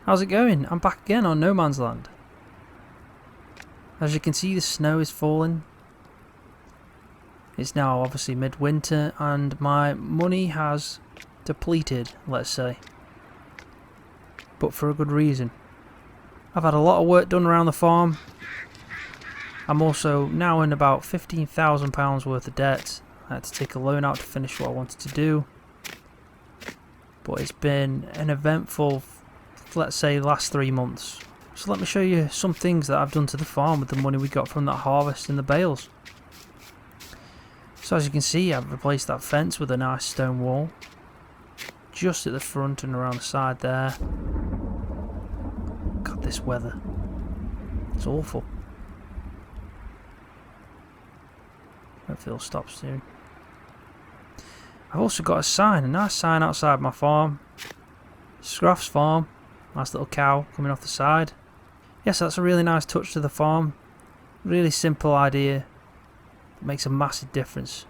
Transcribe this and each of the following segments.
How's it going? I'm back again on No Man's Land. As you can see, the snow is falling. It's now obviously midwinter and my money has depleted, let's say. But for a good reason. I've had a lot of work done around the farm. I'm also now in about £15,000 worth of debt. I had to take a loan out to finish what I wanted to do. But it's been an eventful, let's say, last 3 months. So let me show you some things that I've done to the farm with the money we got from that harvest in the bales. So as you can see, I've replaced that fence with a nice stone wall. Just at the front and around the side there. God, this weather. It's awful. Hopefully it'll stop soon. I've also got a nice sign outside my farm. Scruff's farm. Nice little cow coming off the side. Yes, that's a really nice touch to the farm. Really simple idea. It makes a massive difference.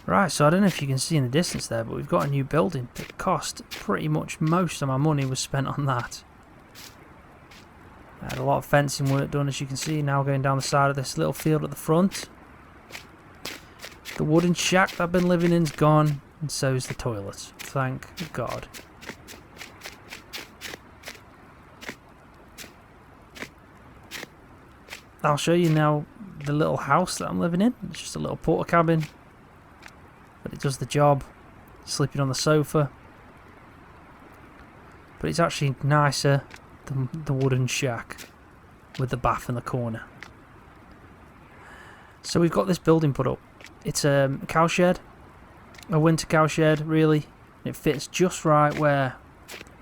Right, so I don't know if you can see in the distance there, but we've got a new building that cost pretty much most of my money was spent on that. I had a lot of fencing work done, as you can see, now going down the side of this little field at the front. The wooden shack that I've been living in's gone, and so's the toilet. Thank God. I'll show you now the little house that I'm living in. It's just a little porter cabin, but it does the job. Sleeping on the sofa, but it's actually nicer than the wooden shack with the bath in the corner. So we've got this building put up. It's a cow shed, a winter cow shed really. It fits just right where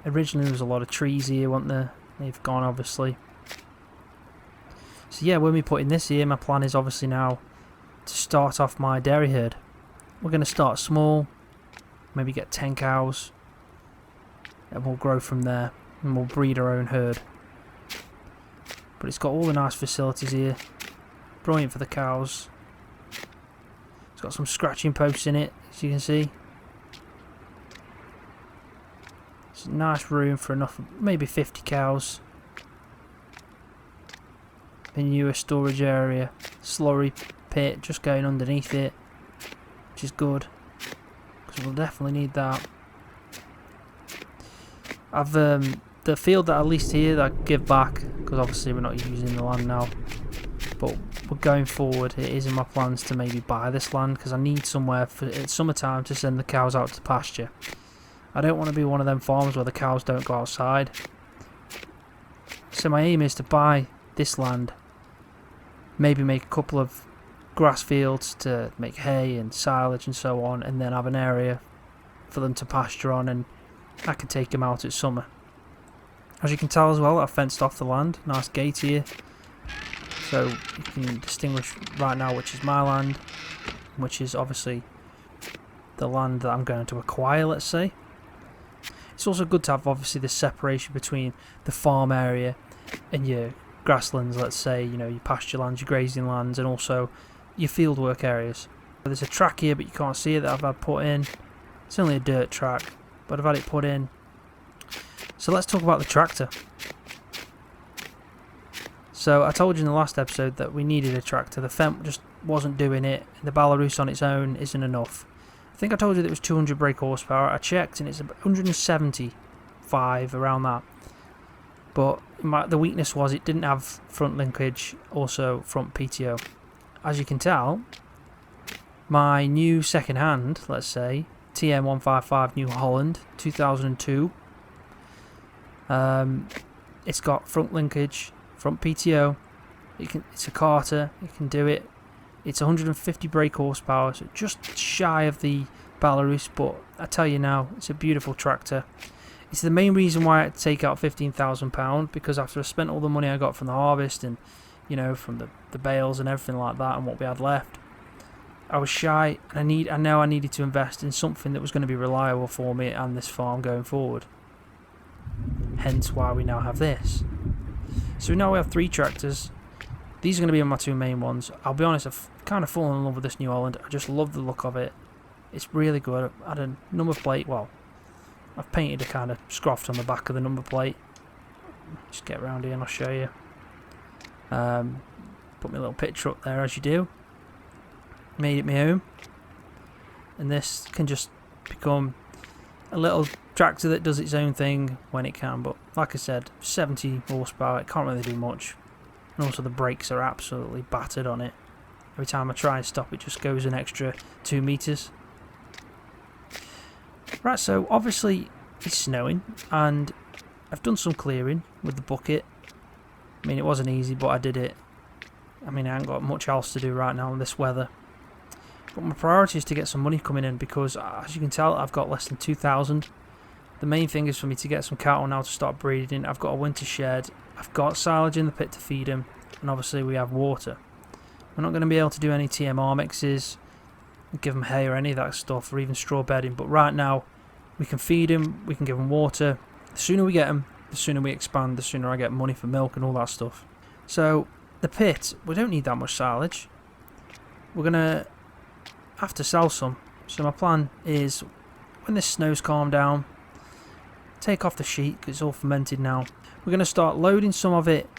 originally there was a lot of trees here, weren't there? They've gone obviously. So yeah, when we put in this here, my plan is obviously now to start off my dairy herd. We're going to start small, maybe get 10 cows, and we'll grow from there, and we'll breed our own herd. But it's got all the nice facilities here, brilliant for the cows. It's got some scratching posts in it, as you can see. It's a nice room for enough, maybe 50 cows. Manure storage area, slurry pit just going underneath it, which is good because we'll definitely need that. I've the field that I leased here that I give back because obviously we're not using the land now, but we're going forward. It is in my plans to maybe buy this land because I need somewhere for it's summertime to send the cows out to pasture. I don't want to be one of them farms where the cows don't go outside. So my aim is to buy this land. Maybe make a couple of grass fields to make hay and silage and so on, and then have an area for them to pasture on, and I can take them out at summer. As you can tell as well, I've fenced off the land. Nice gate here, so you can distinguish right now which is my land, which is obviously the land that I'm going to acquire, let's say. It's also good to have obviously the separation between the farm area and your grasslands, let's say, you know, your pasture lands, your grazing lands, and also your field work areas. There's a track here, but you can't see it, that I've had put in. It's only a dirt track, but I've had it put in. So let's talk about the tractor. So I told you in the last episode that we needed a tractor. The Fendt just wasn't doing it. The Belarus on its own isn't enough. I think I told you that it was 200 brake horsepower. I checked and it's 175, around that. But the weakness was it didn't have front linkage, also front PTO. As you can tell, my new second hand, let's say, TM155 New Holland 2002, it's got front linkage, front PTO, it's a Carter, it can do it. It's 150 brake horsepower, so just shy of the Belarus, but I tell you now, it's a beautiful tractor. It's the main reason why I had to take out £15,000, because after I spent all the money I got from the harvest and, you know, from the bales and everything like that and what we had left, I was shy, and I know I needed to invest in something that was going to be reliable for me and this farm going forward. Hence why we now have this. So now we have 3 tractors. These are going to be my 2 main ones. I'll be honest, I've kind of fallen in love with this New Holland. I just love the look of it. It's really good. I had a number plate, well, I've painted a kind of scroft on the back of the number plate. Just get around here and I'll show you. Put my little picture up there as you do. Made it my own. And this can just become a little tractor that does its own thing when it can. But like I said, 70 horsepower, it can't really do much. And also the brakes are absolutely battered on it. Every time I try and stop, it just goes an extra 2 meters. Right, so obviously it's snowing and I've done some clearing with the bucket. I mean, it wasn't easy, but I did it. I mean, I haven't got much else to do right now in this weather. But my priority is to get some money coming in because, as you can tell, I've got less than 2,000. The main thing is for me to get some cattle now to start breeding. I've got a winter shed. I've got silage in the pit to feed them. And obviously we have water. We're not going to be able to do any TMR mixes, give them hay or any of that stuff, or even straw bedding. But right now, we can feed them, we can give them water. The sooner we get them, the sooner we expand, the sooner I get money for milk and all that stuff. So, the pit, we don't need that much silage. We're going to have to sell some. So my plan is, when this snow's calmed down, take off the sheet, because it's all fermented now. We're going to start loading some of it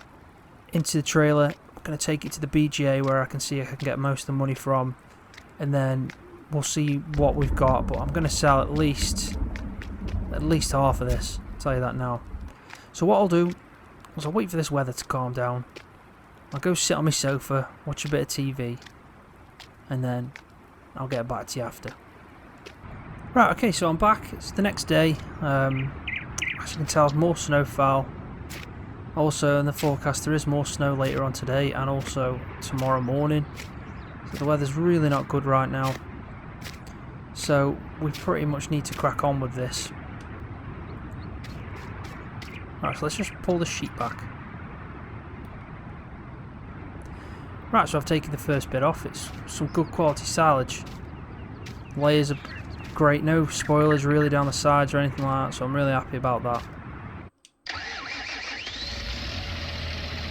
into the trailer. I'm going to take it to the BGA where I can see I can get most of the money from, and then we'll see what we've got. But I'm going to sell at least half of this, I'll tell you that now. So what I'll do is I'll wait for this weather to calm down. I'll go sit on my sofa, watch a bit of TV, and then I'll get back to you after. Right, okay, so I'm back. It's the next day. As you can tell, more snowfall. Also, in the forecast, there is more snow later on today and also tomorrow morning. So the weather's really not good right now. So we pretty much need to crack on with this. Right, so let's just pull the sheet back. Right, so I've taken the first bit off. It's some good quality silage. Layers are great, no spoilers really down the sides or anything like that, so I'm really happy about that.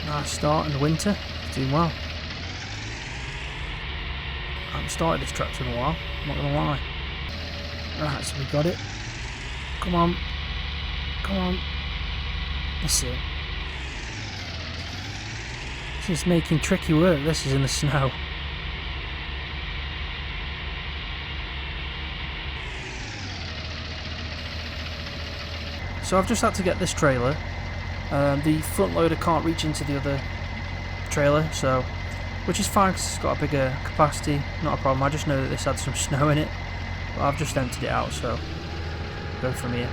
Nice start in the winter, it's doing well. I haven't started this tractor in a while, I'm not gonna lie. Right, so we got it. Come on. Come on. That's it. This is making tricky work, this is in the snow. So I've just had to get this trailer. The front loader can't reach into the other trailer, so which is fine because it's got a bigger capacity, not a problem. I just know that this had some snow in it, but I've just emptied it out, so go from here.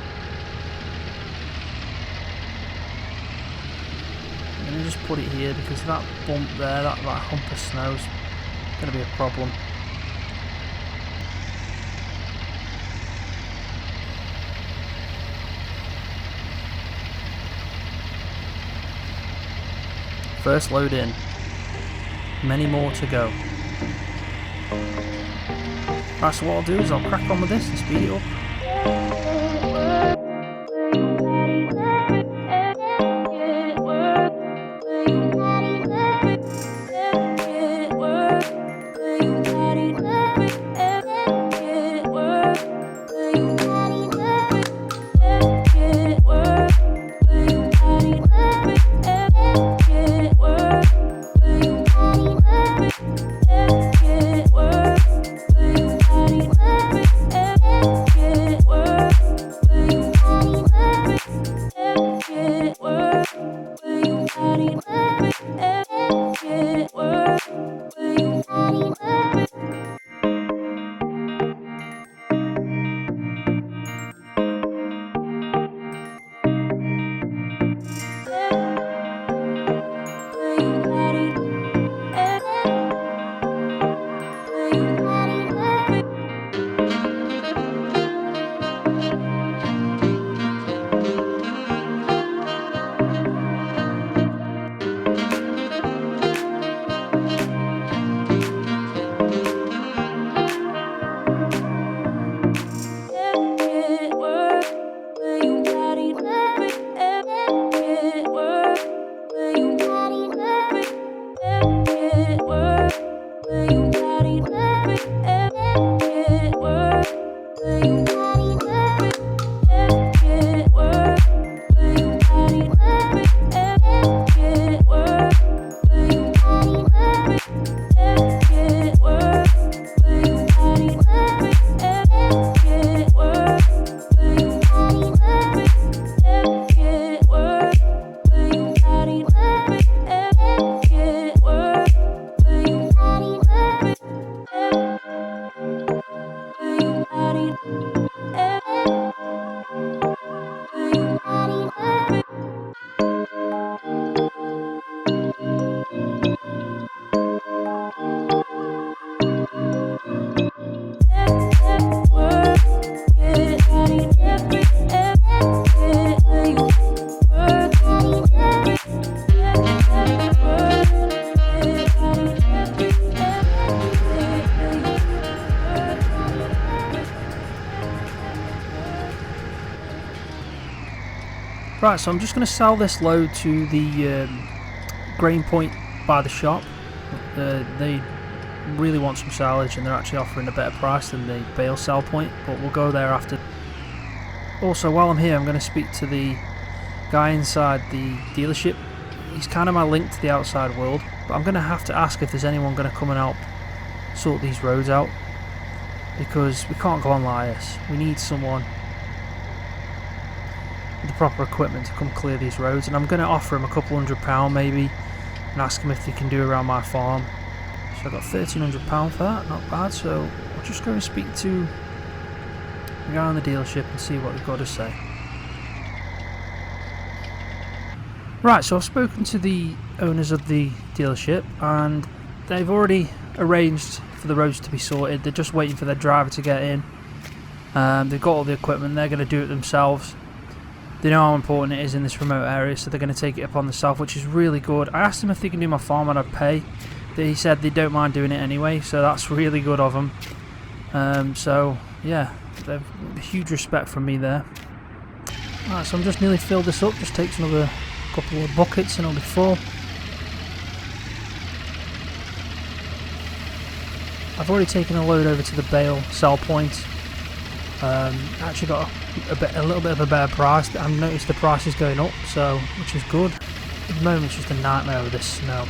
I'm going to just put it here because that bump there, that hump of snow is going to be a problem. First load in. Many more to go. Right, so what I'll do is I'll crack on with this and speed it up. Right, so I'm just going to sell this load to the grain point by the shop. They really want some silage and they're actually offering a better price than the bale sell point, but we'll go there after. Also, while I'm here, I'm going to speak to the guy inside the dealership. He's kind of my link to the outside world, but I'm going to have to ask if there's anyone going to come and help sort these roads out, because we can't go on like this. We need someone with the proper equipment to come clear these roads, and I'm going to offer him a couple £100 maybe and ask him if they can do around my farm. So I got £1,300 for that, not bad. So I'll just go and speak to the guy on the dealership and see what they've got to say. Right, so I've spoken to the owners of the dealership and they've already arranged for the roads to be sorted. They're just waiting for their driver to get in. They've got all the equipment, they're going to do it themselves. They know how important it is in this remote area, so they're going to take it upon themselves, which is really good. I asked them if they can do my farm and I'd pay. They said they don't mind doing it anyway, so that's really good of them. So yeah, they've huge respect from me there. Alright, so I'm just nearly filled this up. Just takes another couple of buckets and I'll be full. I've already taken a load over to the bale sell point. Actually got a little bit of a better price. I've noticed the price is going up, so which is good. At the moment it's just a nightmare with this snow.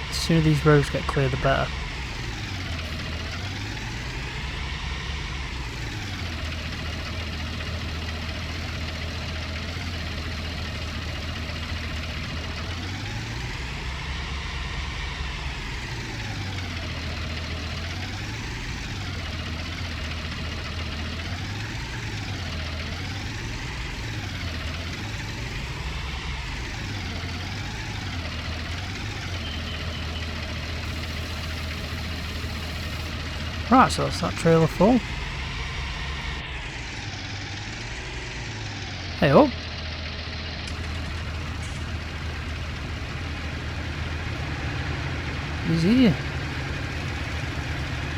The sooner these roads get clear, the better. Right, so that's that trailer full. Hey up. He's here.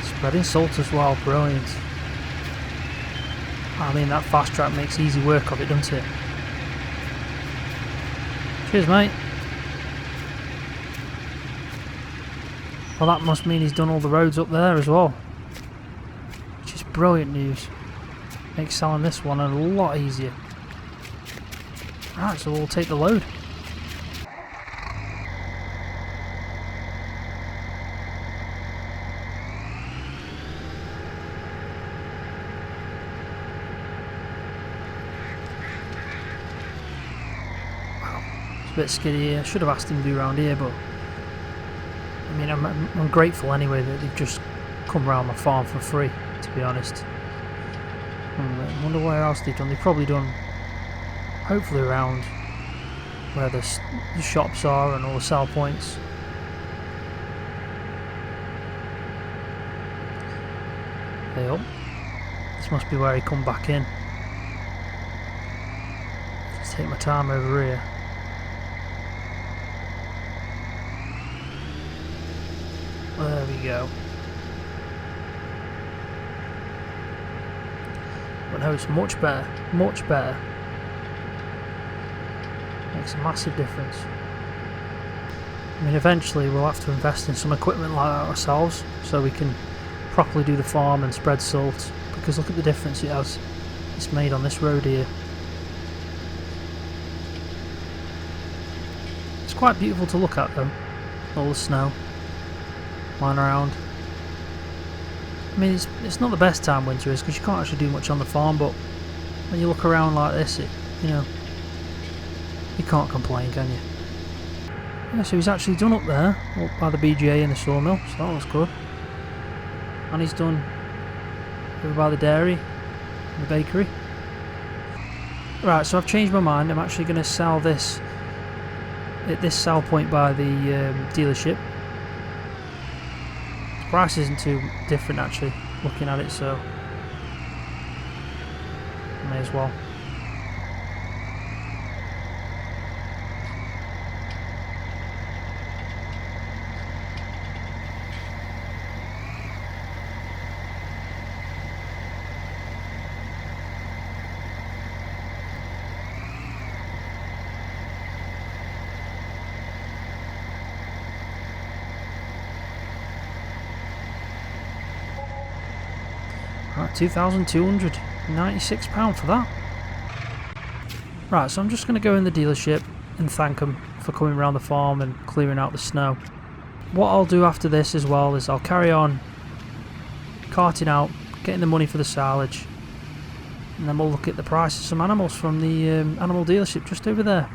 Spreading salt as well, brilliant. I mean, that fast track makes easy work of it, doesn't it? Cheers, mate. Well, that must mean he's done all the roads up there as well. Which is brilliant news. Makes selling this one a lot easier. Right, so we'll take the load. A bit skiddy here. I should have asked him to do around here, but I mean, I'm grateful anyway that they've just come round my farm for free, to be honest. I wonder where else they've done. They've probably done, hopefully, around where the shops are and all the sell points. Hey up. This must be where he come back in. Let's take my time over here. There we go. But no, it's much better. Much better. Makes a massive difference. I mean, eventually we'll have to invest in some equipment like that ourselves so we can properly do the farm and spread salt, because look at the difference it's made on this road here. It's quite beautiful to look at though, all the snow lying around. I mean, it's not the best time winter is, because you can't actually do much on the farm, but when you look around like this, you know, you can't complain, can you? Yeah, so he's actually done up there, up by the BGA and the sawmill, so that was good. And he's done over by the dairy and the bakery. Right, so I've changed my mind. I'm actually going to sell this at this sell point by the dealership. Price isn't too different actually, looking at it, so may as well. Right, £2,296 for that. Right, so I'm just going to go in the dealership and thank them for coming around the farm and clearing out the snow. What I'll do after this as well is I'll carry on carting out, getting the money for the silage, and then we'll look at the price of some animals from the animal dealership just over there.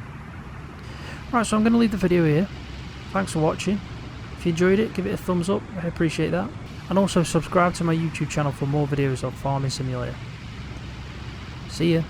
Right, so I'm going to leave the video here. Thanks for watching. If you enjoyed it, give it a thumbs up, I appreciate that. And also subscribe to my YouTube channel for more videos of Farming Simulator. See ya.